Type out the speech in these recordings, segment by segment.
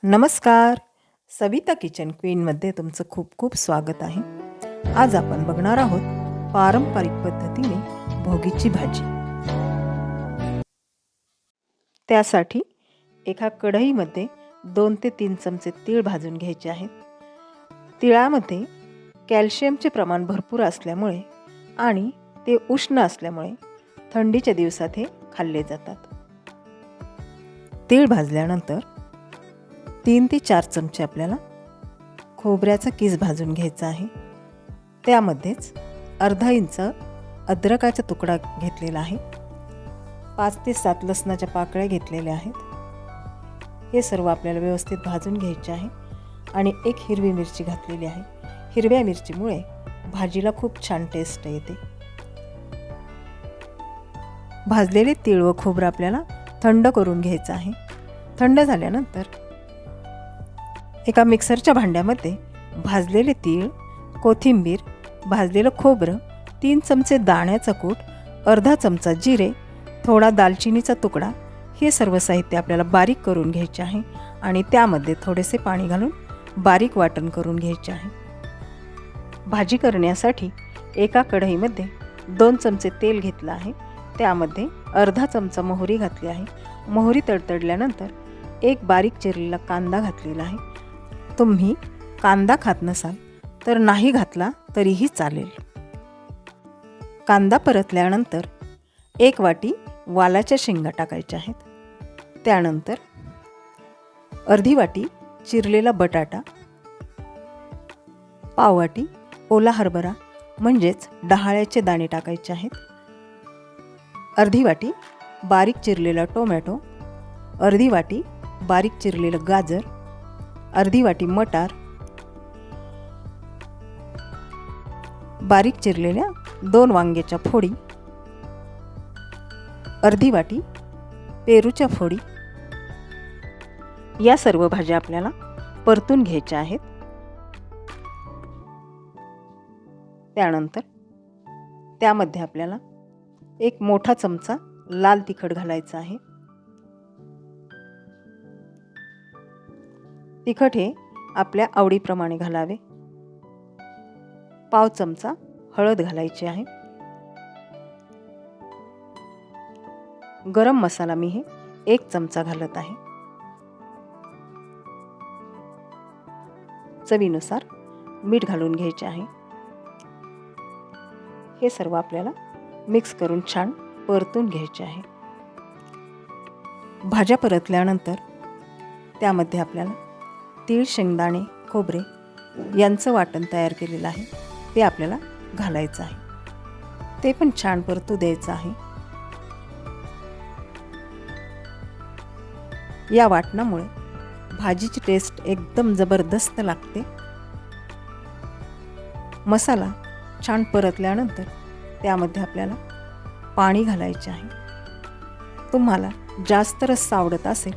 नमस्कार. सविता किचन क्वीनमध्ये तुमचं खूप खूप स्वागत आहे. आज आपण बघणार आहोत पारंपरिक पद्धतीने भोगीची भाजी. त्यासाठी एका कढईमध्ये 2 ते 3 चमचे तीळ भाजून घ्यायचे आहेत. तिळामध्ये कॅल्शियमचे प्रमाण भरपूर असल्यामुळे आणि ते उष्ण असल्यामुळे थंडीच्या दिवसात हे खाल्ले जातात. तीळ भाजल्यानंतर 3 ते 4 चमचे आपल्याला खोबऱ्याचा कीस भाजून घ्यायचा आहे. त्यामध्येच अर्धा इंच अद्रकाचा तुकडा घेतलेला आहे. 5 ते 7 लसणाच्या पाकळ्या घेतलेल्या आहेत. हे सर्व आपल्याला व्यवस्थित भाजून घ्यायचे आहे. आणि एक हिरवी मिरची घातलेली आहे. हिरव्या मिरचीमुळे भाजीला खूप छान टेस्ट येते. भाजलेले तीळ व खोबरं आपल्याला थंड करून घ्यायचं आहे. थंड झाल्यानंतर एका मिक्सरच्या भांड्यामध्ये भाजलेले तीळ, कोथिंबीर, भाजलेलं खोबरं, 3 चमचे दाण्याचा कूट, अर्धा चमचा जिरे, थोडा दालचिनीचा तुकडा, हे सर्व साहित्य आपल्याला बारीक करून घ्यायचे आहे. आणि त्यामध्ये थोडेसे पाणी घालून बारीक वाटण करून घ्यायचे आहे. भाजी करण्यासाठी एका कढईमध्ये 2 चमचे तेल घेतलं आहे. त्यामध्ये अर्धा चमचा मोहरी घातली आहे. मोहरी तडतडल्यानंतर एक बारीक चिरलेला कांदा घातलेला आहे. तुम्ही कांदा खात नसाल तर नाही घातला तरीही चालेल. कांदा परतल्यानंतर 1 वाटी वालाच्या शेंगा टाकायच्या आहेत. त्यानंतर अर्धी वाटी चिरलेला बटाटा, पाव वाटी ओला हरभरा म्हणजेच डहाळ्याचे दाणे टाकायचे आहेत. अर्धी वाटी बारीक चिरलेला टोमॅटो, अर्धी वाटी बारीक चिरलेलं गाजर, अर्धी वाटी मटार, बारीक चिरलेल्या 2 वांग्याच्या फोडी, अर्धी वाटी पेरूच्या फोडी. या सर्व भाज्या आपल्याला परतून घ्यायच्या आहेत. त्यानंतर त्यामध्ये आपल्याला एक मोठा चमचा लाल तिखट घालायचा आहे. तिखट हे आपल्या आवडीप्रमाणे घालावे. पाव चमचा हळद घालायची आहे. गरम मसाला मी हे 1 चमचा घालत आहे. चवीनुसार मीठ घालून घ्यायचे आहे. हे सर्व आपल्याला मिक्स करून छान परतून घ्यायचे आहे. भाज्या परतल्यानंतर त्यामध्ये आपल्याला तीळ, शेंगदाणे, खोबरे यांचं वाटण तयार केलेलं आहे ते आपल्याला घालायचं आहे. ते पण छान परतू द्यायचं आहे. या वाटणामुळे भाजीची टेस्ट एकदम जबरदस्त लागते. मसाला छान परतल्यानंतर त्यामध्ये आपल्याला पाणी घालायचे आहे. तुम्हाला जास्त रस्सा आवडत असेल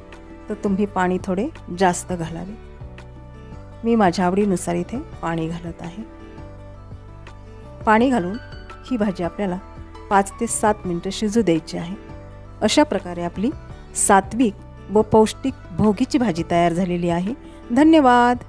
तर तुम्ही पाणी थोडे जास्त घालावे. मी माझ्या आवडीनुसार इथे पाणी घालत आहे. पाणी घालून ही भाजी आपल्याला 5 ते 7 मिनिटं शिजू द्यायची आहे. अशा प्रकारे आपली सात्विक व पौष्टिक भोगीची भाजी तयार झालेली आहे. धन्यवाद.